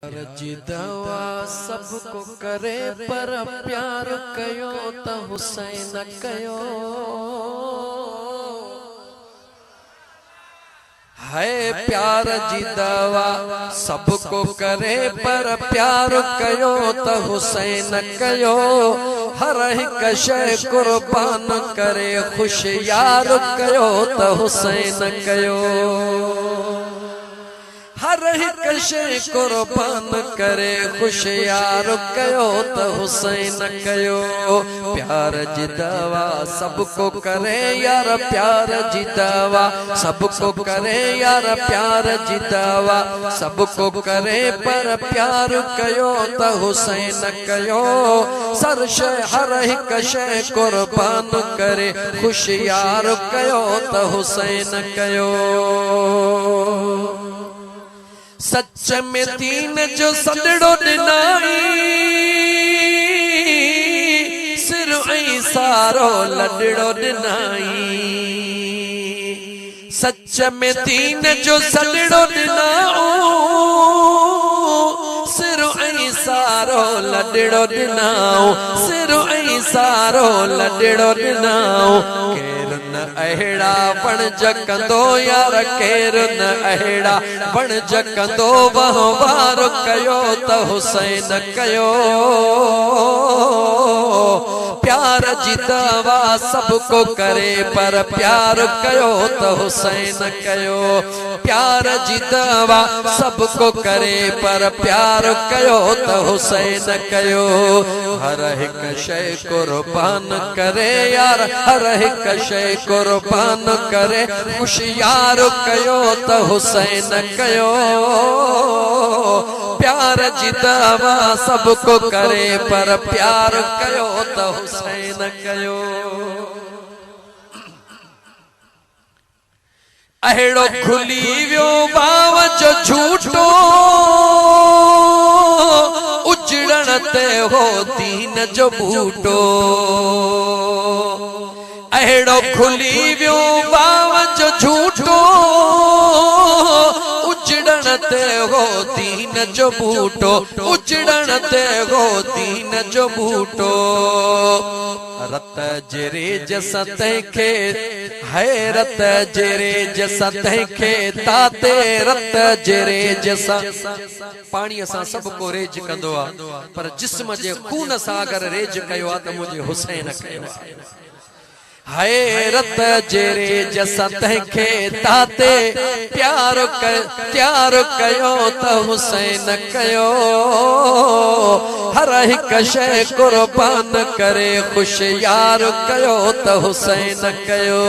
जी दवा सबको करे पर प्यार कयो त हुसैन कयो है। प्यार जी दवा सबको करे पर प्यार कयो त हुसैन कयो। हर हिक शय कुर्बान करे खुश यार कयो त हुसैन कयो। हर हिक शय कुर्बान करे खुश यार कयो त हुसैन कयो। प्यार जी दवा सबको करे यार प्यार जी दवा सबको करे यार प्यार जी दवा सबको करे पर प्यार कयो त हुसैन कयो। सर शय हर हिक शय कुर्बान करे खुश यार कयो त हुसैन कयो। सच में दीन जो सदड़ो दिनाई सिर ऐं सारो लडड़ो दिनाई। सच में दीन जो सदड़ो दिनाओ सिर ऐं सारो लडड़ो दिनाओ सिर ऐं सारो लडड़ो दिनाओ। केर न अहिड़ा बण जकंदो यार केर न अहिड़ा बण जकंदो वहवार कयो त हुसैन कयो। प्यार जी दवा सबको करे पर प्यार कयो त हुसैन कयो। प्यार जी दवा सबको करे पर प्यार कयो त हुसैन कयो। हर हिक शय कुर्बान करे यार हर हिक शय कुर्बान करे खुश यार कयो त हुसैन कयो। प्यार जी दवा सबको करे पर प्यार कयो त हुसैन कयो। अहिड़ो खुली वियो वाव जो झूठो उजड़ण ते हो दीन जो बूटो। अहिड़ो खुली वियो वाव जो झूठो उजड़ण ते हो दीन जो बूटो उजड़ण ते हो दीन जो बूटो। रत जेरे जसा तंहिंखे हैरत जेरे जसा तंहिंखे ताते रत जेरे जसा। पाणी सां सबको रेज कंदो आहे पर जिस्म जे खून सां अगर रेज कयो आहे त मुंहिंजे हुसैन कयो आहे। हैरत जेरे जसा तंहिंखे ताते प्यार कयो त हुसैन कयो। हर हिक शय कुर्बान करे खुश यार कयो त हुसैन कयो।